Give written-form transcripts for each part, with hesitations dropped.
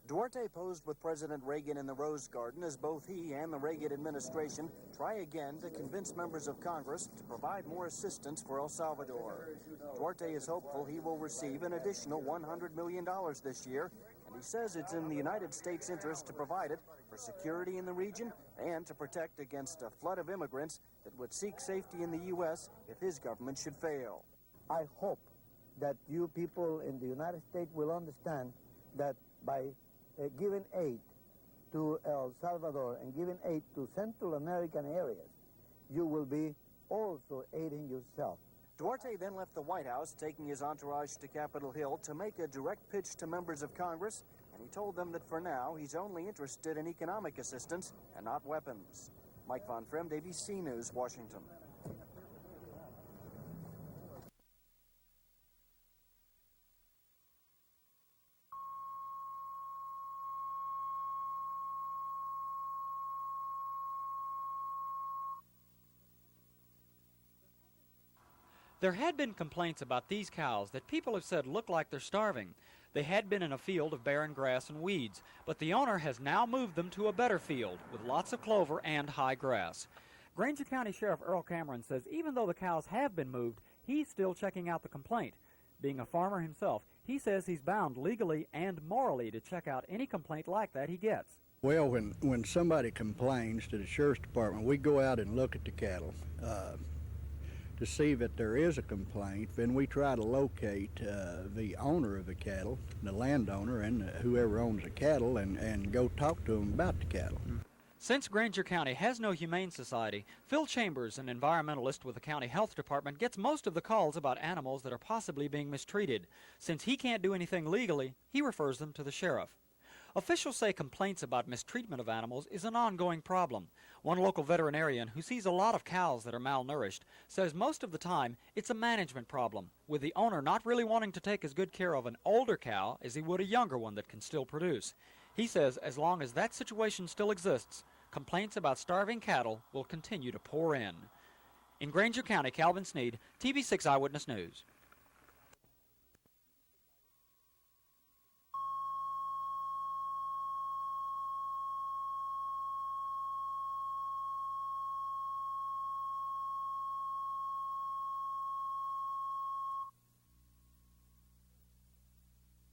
Duarte posed with President Reagan in the Rose Garden as both he and the Reagan administration try again to convince members of Congress to provide more assistance for El Salvador. Duarte is hopeful he will receive an additional $100 million this year, and he says it's in the United States' interest to provide it for security in the region and to protect against a flood of immigrants that would seek safety in the U.S. if his government should fail. I hope that you people in the United States will understand that by giving aid to El Salvador and giving aid to Central American areas, you will be also aiding yourself. Duarte then left the White House, taking his entourage to Capitol Hill to make a direct pitch to members of Congress, and he told them that for now he's only interested in economic assistance and not weapons. Mike Von Fremd, ABC News, Washington. There had been complaints about these cows that people have said look like they're starving. They had been in a field of barren grass and weeds, but the owner has now moved them to a better field with lots of clover and high grass. Granger County Sheriff Earl Cameron says even though the cows have been moved, he's still checking out the complaint. Being a farmer himself, he says he's bound legally and morally to check out any complaint like that he gets. Well, when somebody complains to the Sheriff's Department, we go out and look at the cattle. To see that there is a complaint, then we try to locate the owner of the cattle, the landowner, and whoever owns the cattle, and go talk to them about the cattle. Since Granger County has no humane society, Phil Chambers, an environmentalist with the county health department, gets most of the calls about animals that are possibly being mistreated. Since he can't do anything legally, he refers them to the sheriff. Officials say complaints about mistreatment of animals is an ongoing problem. One local veterinarian who sees a lot of cows that are malnourished says most of the time it's a management problem, with the owner not really wanting to take as good care of an older cow as he would a younger one that can still produce. He says as long as that situation still exists, complaints about starving cattle will continue to pour in. In Granger County, Calvin Sneed, TV6 Eyewitness News.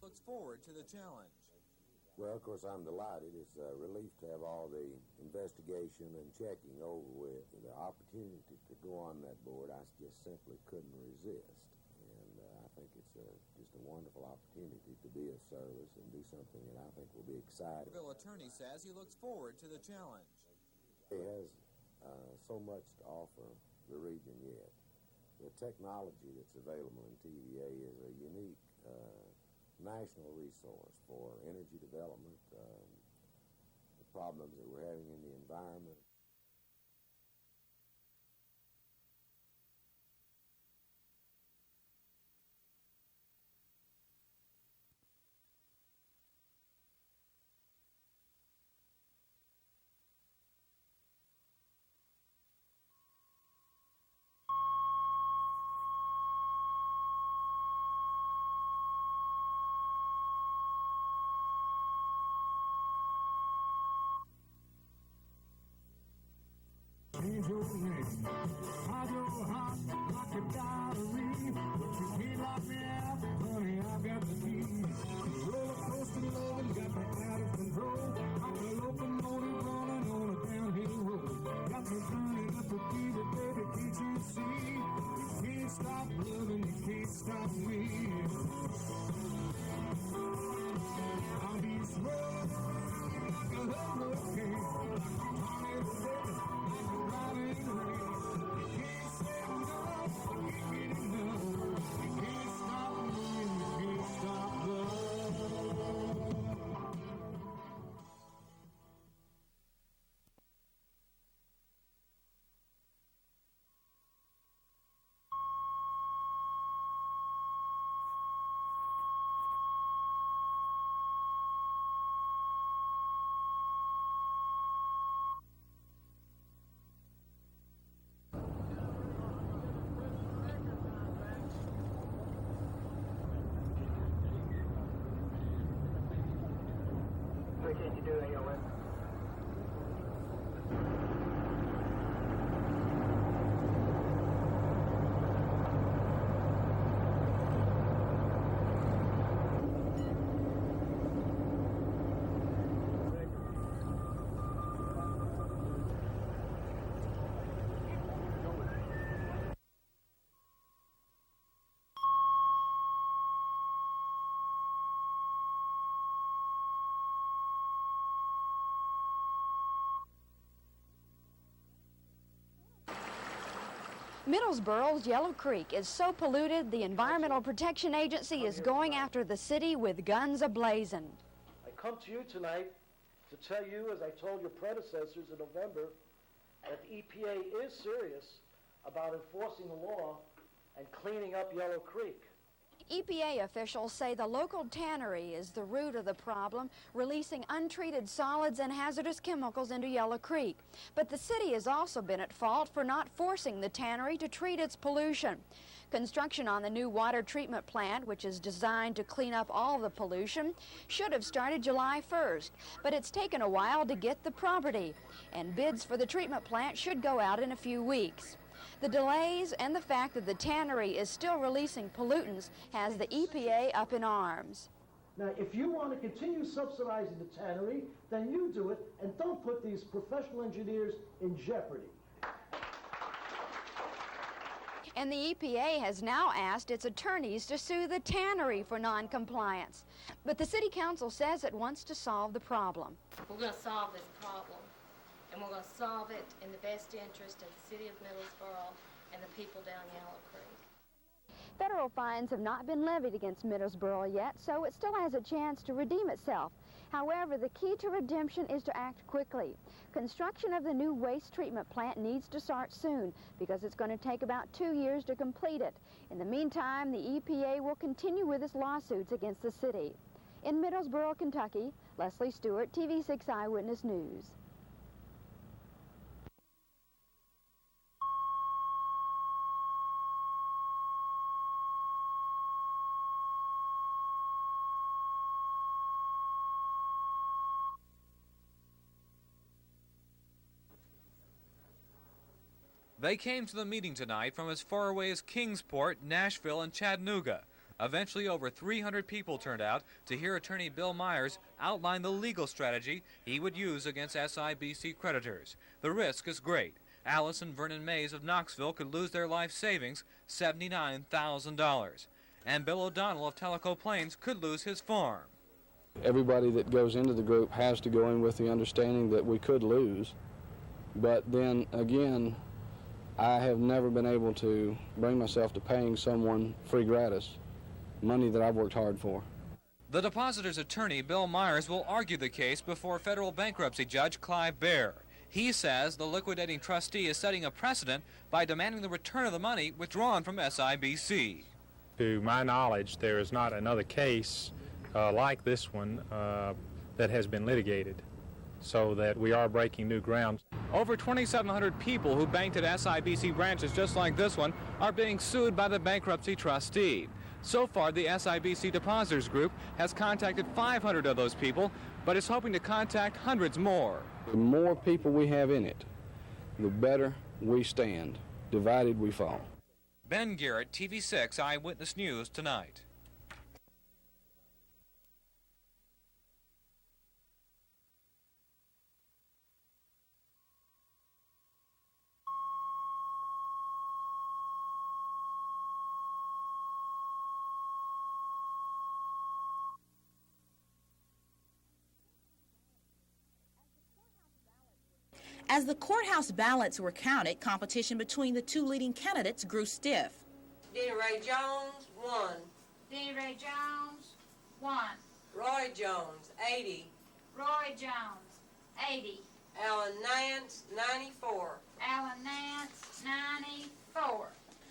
Looks forward to the challenge. Well, of course, I'm delighted. It's a relief to have all the investigation and checking over with. The opportunity to go on that board, I just simply couldn't resist. And I think it's just a wonderful opportunity to be of service and do something that I think will be exciting. The attorney says he looks forward to the challenge. It has so much to offer the region yet. The technology that's available in TVA is a unique national resource for energy development, the problems that we're having in the environment. Change your name. Hide your heart like a diary. You can't lock me out, honey, I've got the key. Roller coaster loving got me out of control. I'm a locomotive running on a downhill road. Got me burning up a beat, baby, can't you see? You can't stop loving, you can't stop me. I'll be swirling like a hurricane, like a tornado, baby. Can you do AOS? Middlesboro's Yellow Creek is so polluted, the Environmental Protection Agency is going after the city with guns ablazing. I come to you tonight to tell you, as I told your predecessors in November, that the EPA is serious about enforcing the law and cleaning up Yellow Creek. EPA officials say the local tannery is the root of the problem, releasing untreated solids and hazardous chemicals into Yellow Creek. But the city has also been at fault for not forcing the tannery to treat its pollution. Construction on the new water treatment plant, which is designed to clean up all the pollution, should have started July 1st, but it's taken a while to get the property, and bids for the treatment plant should go out in a few weeks. The delays and the fact that the tannery is still releasing pollutants has the EPA up in arms. Now, if you want to continue subsidizing the tannery, then you do it, and don't put these professional engineers in jeopardy. And the EPA has now asked its attorneys to sue the tannery for non-compliance. But the City Council says it wants to solve the problem. We're going to solve this problem, and we're going to solve it in the best interest of the city of Middlesboro and the people down Yellow Creek. Federal fines have not been levied against Middlesboro yet, so it still has a chance to redeem itself. However, the key to redemption is to act quickly. Construction of the new waste treatment plant needs to start soon because it's going to take about 2 years to complete it. In the meantime, the EPA will continue with its lawsuits against the city. In Middlesboro, Kentucky, Leslie Stewart, TV6 Eyewitness News. They came to the meeting tonight from as far away as Kingsport, Nashville, and Chattanooga. Eventually, over 300 people turned out to hear attorney Bill Myers outline the legal strategy he would use against SIBC creditors. The risk is great. Alice and Vernon Mays of Knoxville could lose their life savings, $79,000. And Bill O'Donnell of Tellico Plains could lose his farm. Everybody that goes into the group has to go in with the understanding that we could lose. But then again, I have never been able to bring myself to paying someone free gratis money that I've worked hard for. The depositor's attorney, Bill Myers, will argue the case before federal bankruptcy judge Clive Bear. He says the liquidating trustee is setting a precedent by demanding the return of the money withdrawn from SIBC. To my knowledge, there is not another case like this one that has been litigated, so that we are breaking new ground. Over 2,700 people who banked at SIBC branches just like this one are being sued by the bankruptcy trustee. So far, the SIBC Depositors Group has contacted 500 of those people, but is hoping to contact hundreds more. The more people we have in it, the better we stand. Divided, we fall. Ben Garrett, TV6 Eyewitness News tonight. As the courthouse ballots were counted, competition between the two leading candidates grew stiff. Denny Ray Jones, 1. Denny Ray Jones, 1. Roy Jones, 80. Roy Jones, 80. Alan Nance, 94. Alan Nance, 94.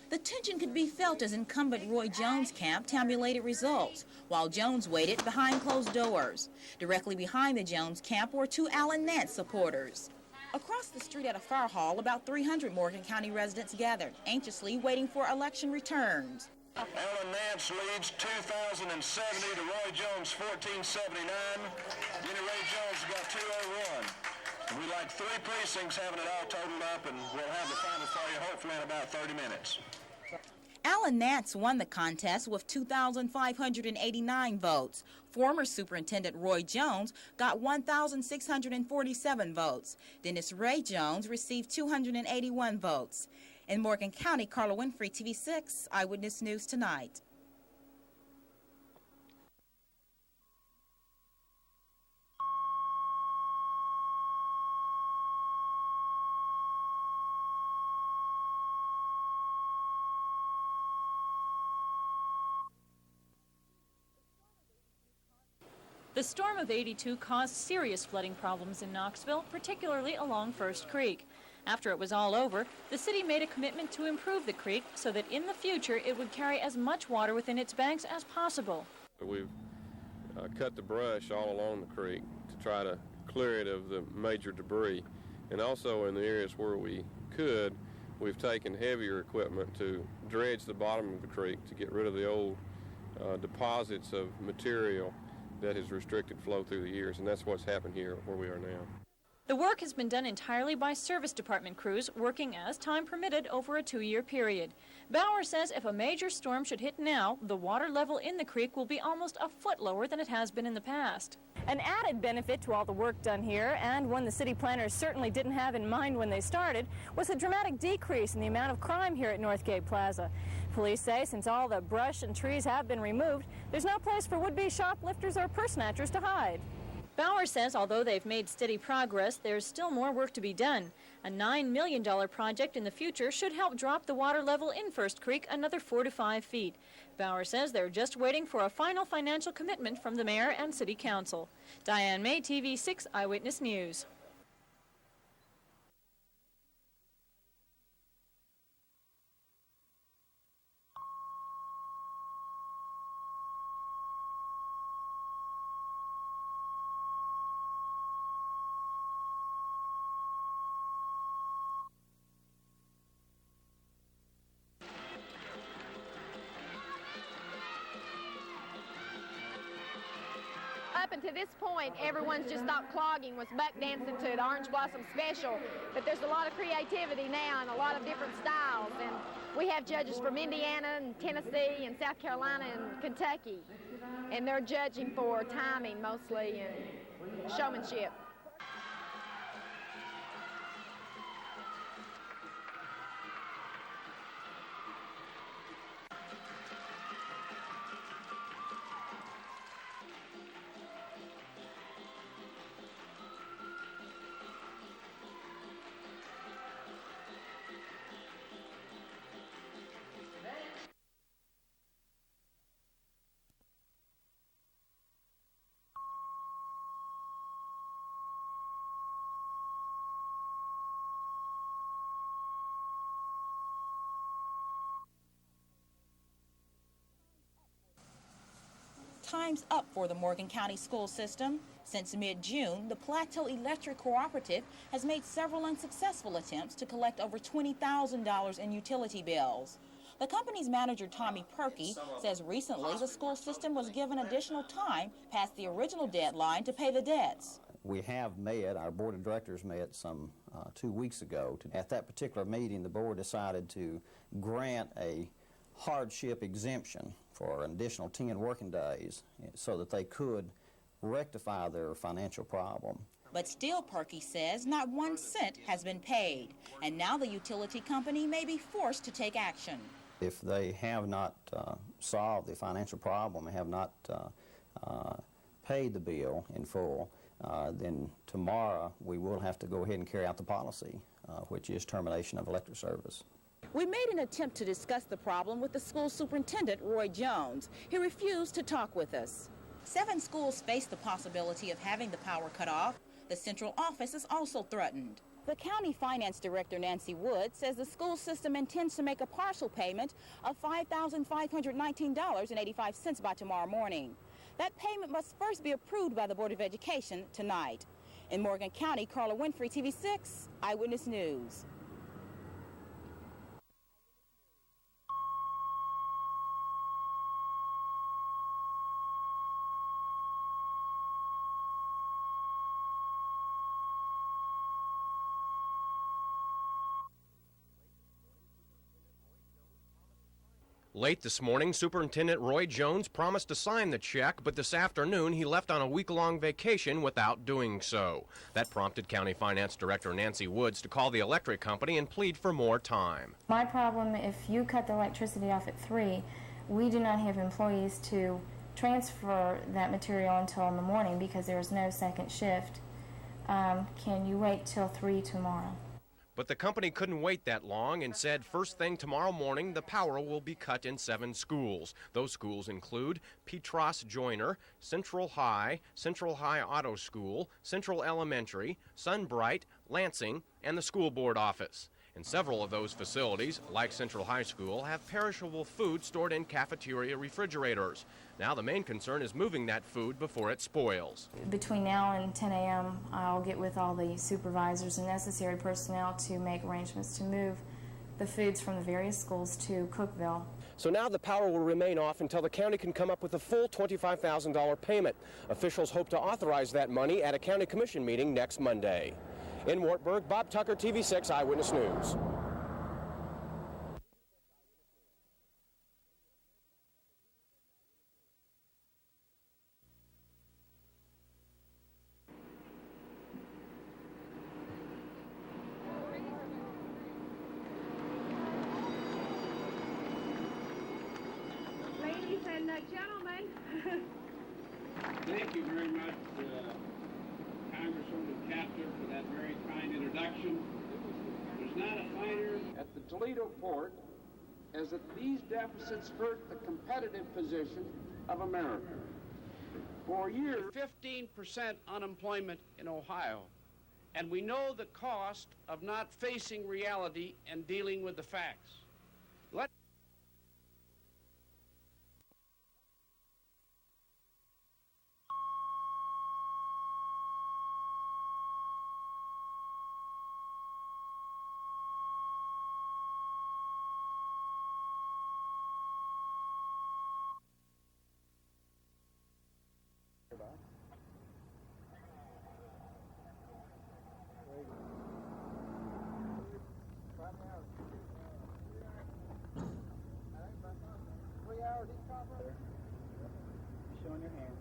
The tension could be felt as incumbent Roy Jones' camp tabulated results, while Jones waited behind closed doors. Directly behind the Jones camp were two Alan Nance supporters. Across the street at a fire hall, about 300 Morgan County residents gathered, anxiously waiting for election returns. Alan Nance leads 2,070 to Roy Jones 1479. Denny Ray Jones right, 3 precincts having it all totaled up, and we'll have the final for you hopefully in about 30 minutes. Alan Nance won the contest with 2,589 votes. Former Superintendent Roy Jones got 1,647 votes. Dennis Ray Jones received 281 votes. In Morgan County, Carla Winfrey, TV 6, Eyewitness News Tonight. The storm of 82 caused serious flooding problems in Knoxville, particularly along First Creek. After it was all over, the city made a commitment to improve the creek so that in the future it would carry as much water within its banks as possible. We've cut the brush all along the creek to try to clear it of the major debris. And also in the areas where we could, we've taken heavier equipment to dredge the bottom of the creek to get rid of the old deposits of material that has restricted flow through the years, and that's what's happened here where we are now. The work has been done entirely by service department crews working as time permitted over a 2-year period. Bauer says if a major storm should hit now, the water level in the creek will be almost a foot lower than it has been in the past. An added benefit to all the work done here, and one the city planners certainly didn't have in mind when they started, was a dramatic decrease in the amount of crime here at Northgate Plaza. Police say since all the brush and trees have been removed, there's no place for would-be shoplifters or purse snatchers to hide. Bauer says although they've made steady progress, there's still more work to be done. A $9 million project in the future should help drop the water level in First Creek another 4 to 5 feet. Bauer says they're just waiting for a final financial commitment from the mayor and city council. Diane May, TV 6 Eyewitness News. Up until this point, everyone's just thought clogging was buck dancing to the Orange Blossom Special, but there's a lot of creativity now and a lot of different styles, and we have judges from Indiana and Tennessee and South Carolina and Kentucky, and they're judging for timing mostly and showmanship. Time's up for the Morgan County school system. Since mid-June, the Plateau Electric Cooperative has made several unsuccessful attempts to collect over $20,000 in utility bills. The company's manager, Tommy Perkey, says recently the school system was given additional time past the original deadline to pay the debts. We have met, our board of directors met some 2 weeks ago. At that particular meeting, the board decided to grant a hardship exemption for an additional 10 working days so that they could rectify their financial problem. But still, Perkey says, not 1 cent has been paid, and now the utility company may be forced to take action. If they have not solved the financial problem and have not paid the bill in full, then tomorrow we will have to go ahead and carry out the policy, which is termination of electric service. We made an attempt to discuss the problem with the school superintendent, Roy Jones. He refused to talk with us. 7 schools face the possibility of having the power cut off. The central office is also threatened. The county finance director, Nancy Wood, says the school system intends to make a partial payment of $5,519.85 by tomorrow morning. That payment must first be approved by the Board of Education tonight. In Morgan County, Carla Winfrey, TV 6, Eyewitness News. Late this morning, Superintendent Roy Jones promised to sign the check, but this afternoon he left on a week-long vacation without doing so. That prompted County Finance Director Nancy Woods to call the electric company and plead for more time. My problem, if you cut the electricity off at 3, we do not have employees to transfer that material until in the morning because there is no second shift. Can you wait till 3 tomorrow? But the company couldn't wait that long and said first thing tomorrow morning the power will be cut in 7 schools. Those schools include Petros Joyner, Central High Auto School, Central Elementary, Sunbright, Lansing, and the school board office. And several of those facilities, like Central High School, have perishable food stored in cafeteria refrigerators. Now the main concern is moving that food before it spoils. Between now and 10 a.m., I'll get with all the supervisors and necessary personnel to make arrangements to move the foods from the various schools to Cookeville. So now the power will remain off until the county can come up with a full $25,000 payment. Officials hope to authorize that money at a county commission meeting next Monday. In Wartburg, Bob Tucker, TV6 Eyewitness News. Ladies and gentlemen. Thank you very much, Congresswoman Kaptur, for that very kind introduction. There's not a finer at the Toledo port as that these deficits hurt the competitive position of America. For years, 15% unemployment in Ohio, and we know the cost of not facing reality and dealing with the facts. Showing your hand.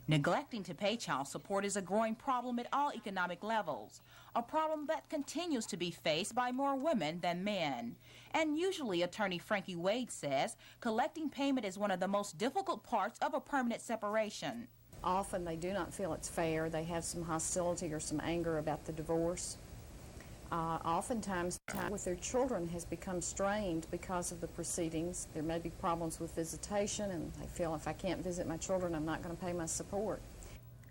Neglecting to pay child support is a growing problem at all economic levels, a problem that continues to be faced by more women than men. And usually, attorney Frankie Wade says, collecting payment is one of the most difficult parts of a permanent separation. Often they do not feel it's fair. They have some hostility or some anger about the divorce. Oftentimes, time with their children has become strained because of the proceedings. There may be problems with visitation, and they feel if I can't visit my children, I'm not going to pay my support.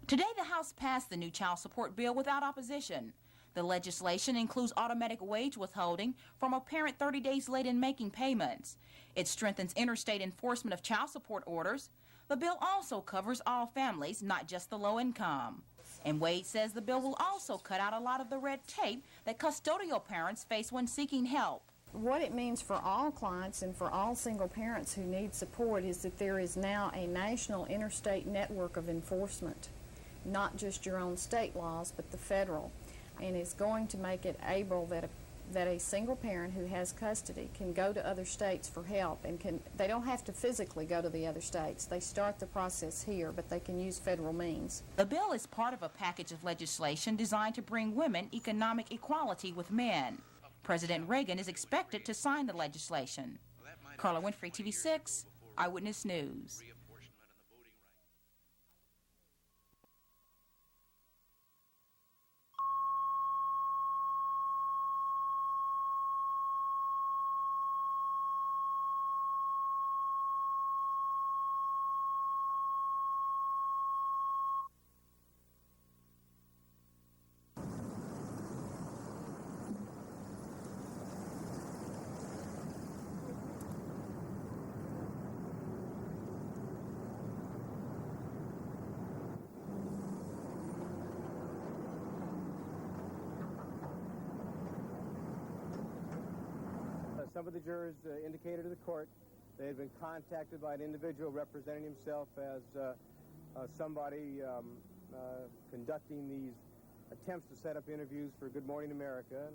Today, the House passed the new child support bill without opposition. The legislation includes automatic wage withholding from a parent 30 days late in making payments. It strengthens interstate enforcement of child support orders. The bill also covers all families, not just the low income. And Wade says the bill will also cut out a lot of the red tape that custodial parents face when seeking help. What it means for all clients and for all single parents who need support is that there is now a national interstate network of enforcement, not just your own state laws, but the federal. And it's going to make it able that a single parent who has custody can go to other states for help, and they don't have to physically go to the other states. They start the process here, but they can use federal means. The bill is part of a package of legislation designed to bring women economic equality with men. President Reagan is expected to sign the legislation. Carla Winfrey, TV6, Eyewitness News. some of the jurors indicated to the court they had been contacted by an individual representing himself as somebody conducting these attempts to set up interviews for Good Morning America.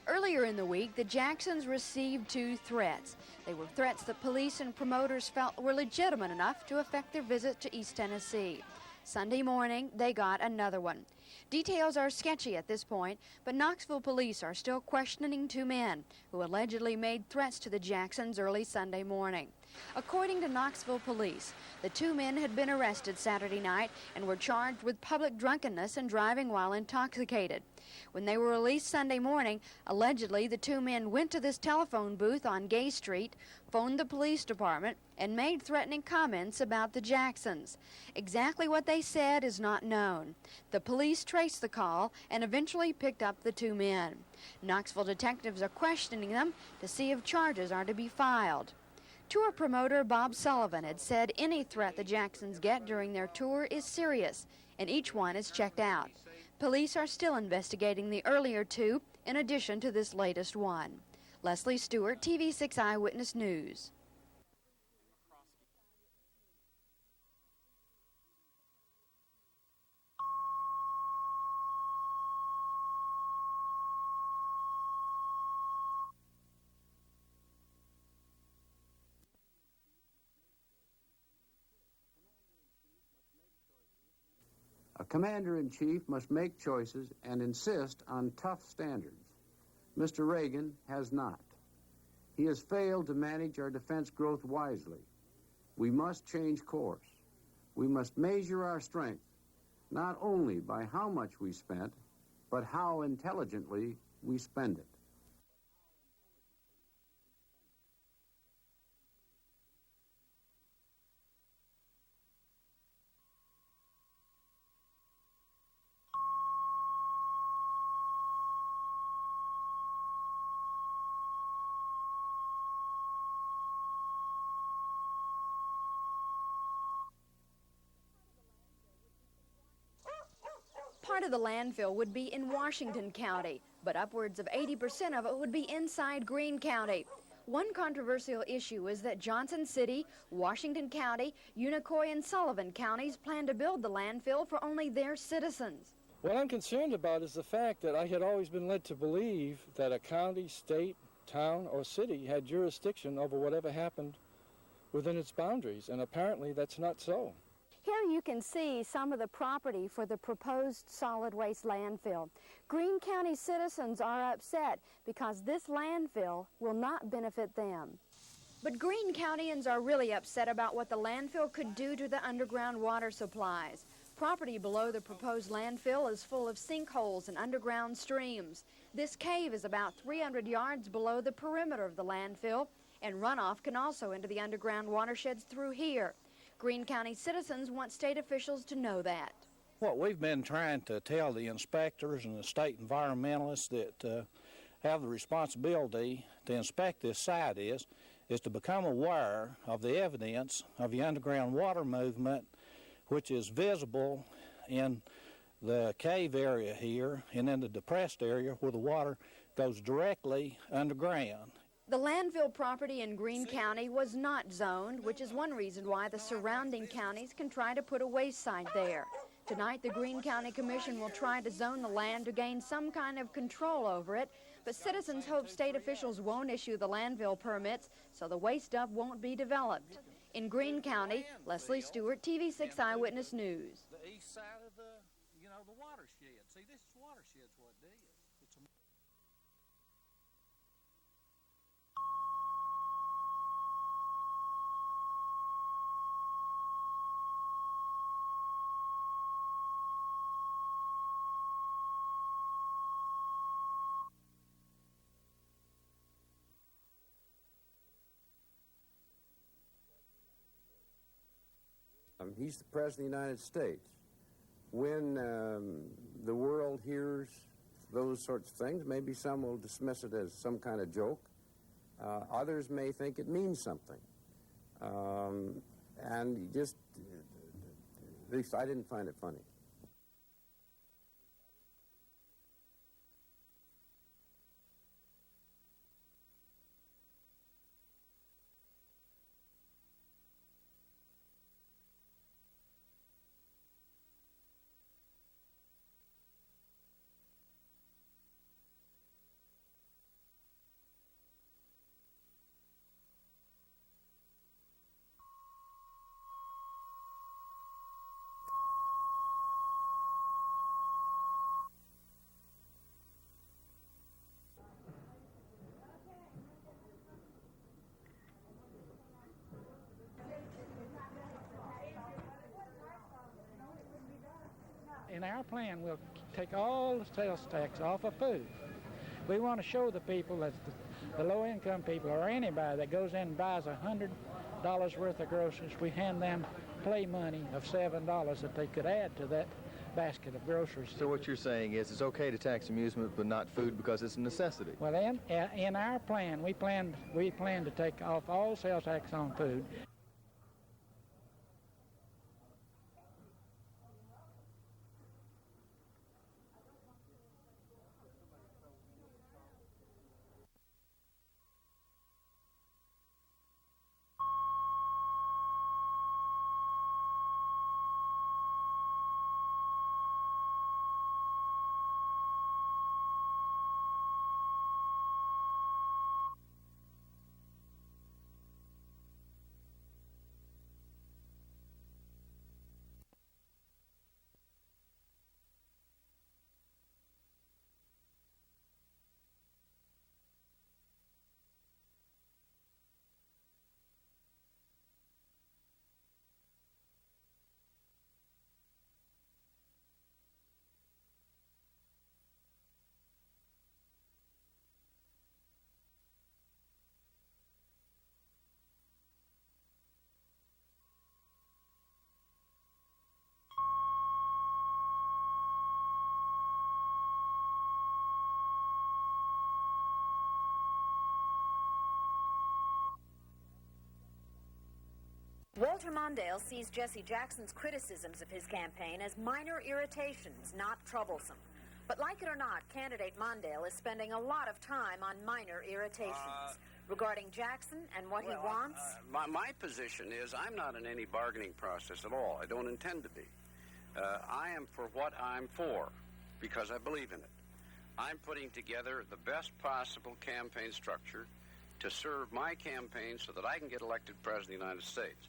Earlier in the week, the Jacksons received 2 threats. They were threats that police and promoters felt were legitimate enough to affect their visit to East Tennessee. Sunday morning, they got another one. Details are sketchy at this point, but Knoxville police are still questioning 2 men who allegedly made threats to the Jacksons early Sunday morning. According to Knoxville police, the 2 men had been arrested Saturday night and were charged with public drunkenness and driving while intoxicated. When they were released Sunday morning, allegedly the 2 men went to this telephone booth on Gay Street, phoned the police department, and made threatening comments about the Jacksons. Exactly what they said is not known. The police traced the call and eventually picked up the 2 men. Knoxville detectives are questioning them to see if charges are to be filed. Tour promoter Bob Sullivan had said any threat the Jacksons get during their tour is serious, and each one is checked out. Police are still investigating the earlier 2 in addition to this latest one. Leslie Stewart, TV6 Eyewitness News. A commander-in-chief must make choices and insist on tough standards. Mr. Reagan has not. He has failed to manage our defense growth wisely. We must change course. We must measure our strength, not only by how much we spent, but how intelligently we spend it. Part of the landfill would be in Washington County, but upwards of 80% of it would be inside Greene County. One controversial issue is that Johnson City, Washington County, Unicoi, and Sullivan counties plan to build the landfill for only their citizens. What I'm concerned about is the fact that I had always been led to believe that a county, state, town, or city had jurisdiction over whatever happened within its boundaries, and apparently that's not so. Here you can see some of the property for the proposed solid waste landfill. Greene County citizens are upset because this landfill will not benefit them. But Greene Countyans are really upset about what the landfill could do to the underground water supplies. Property below the proposed landfill is full of sinkholes and underground streams. This cave is about 300 yards below the perimeter of the landfill, and runoff can also enter the underground watersheds through here. Greene County citizens want state officials to know that. What we've been trying to tell the inspectors and the state environmentalists that have the responsibility to inspect this site is to become aware of the evidence of the underground water movement, which is visible in the cave area here and in the depressed area where the water goes directly underground. The landfill property in Greene County was not zoned, which is one reason why the surrounding counties can try to put a waste site there. Tonight, the Greene County Commission will try to zone the land to gain some kind of control over it, but citizens hope state officials won't issue the landfill permits so the waste dump won't be developed. In Greene County, Leslie Stewart, TV6 Eyewitness News. The east side of the watershed. See, this is watershed's what it is. It's a He's the President of the United States. When the world hears those sorts of things, maybe some will dismiss it as some kind of joke. Others may think it means something. And just, at least I didn't find it funny. In our plan, we'll take all the sales tax off of food. We want to show the people, that the low-income people or anybody that goes in and buys $100 worth of groceries, we hand them play money of $7 that they could add to that basket of groceries. So what you're saying is it's okay to tax amusement but not food because it's a necessity? Well, in our plan, we plan to take off all sales tax on food. Walter Mondale sees Jesse Jackson's criticisms of his campaign as minor irritations, not troublesome. But like it or not, candidate Mondale is spending a lot of time on minor irritations regarding Jackson and what he wants. My position is I'm not in any bargaining process at all. I don't intend to be. I am for what I'm for because I believe in it. I'm putting together the best possible campaign structure to serve my campaign so that I can get elected President of the United States.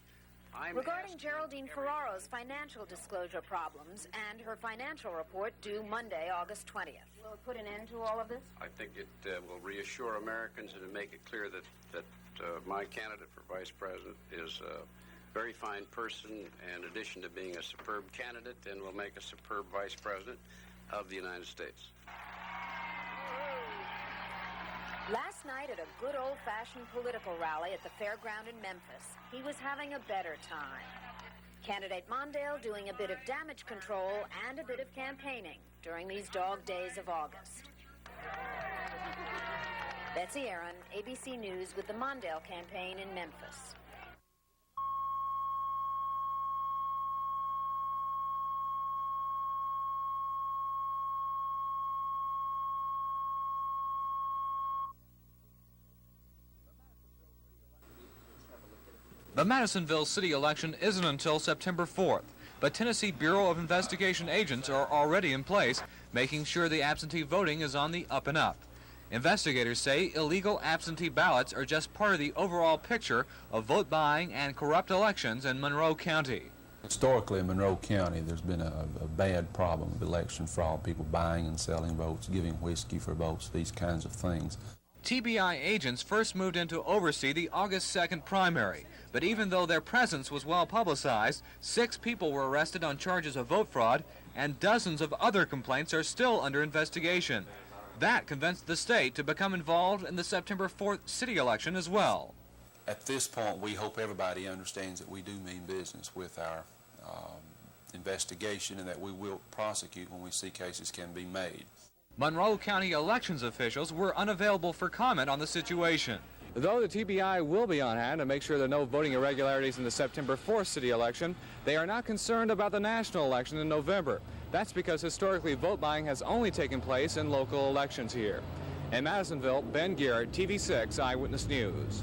Regarding Geraldine Ferraro's financial disclosure problems and her financial report due Monday, August 20th. Will it put an end to all of this? I think it will reassure Americans and make it clear that my candidate for Vice President is a very fine person, in addition to being a superb candidate, and will make a superb Vice President of the United States. Last night at a good old-fashioned political rally at the fairground in Memphis, he was having a better time. Candidate Mondale doing a bit of damage control and a bit of campaigning during these dog days of August. Betsy Aaron, ABC News with the Mondale campaign in Memphis. The Madisonville city election isn't until September 4th. but Tennessee Bureau of Investigation agents are already in place, making sure the absentee voting is on the up and up. Investigators say illegal absentee ballots are just part of the overall picture of vote buying and corrupt elections in Monroe County. Historically in Monroe County, there's been a bad problem of election fraud, people buying and selling votes, giving whiskey for votes, these kinds of things. TBI agents first moved in to oversee the August 2nd primary, but even though their presence was well publicized, 6 people were arrested on charges of vote fraud, and dozens of other complaints are still under investigation. That convinced the state to become involved in the September 4th city election as well. At this point, we hope everybody understands that we do mean business with our investigation and that we will prosecute when we see cases can be made. Monroe County elections officials were unavailable for comment on the situation. Though the TBI will be on hand to make sure there are no voting irregularities in the September 4th city election, they are not concerned about the national election in November. That's because historically vote buying has only taken place in local elections here. In Madisonville, Ben Garrett, TV6 Eyewitness News.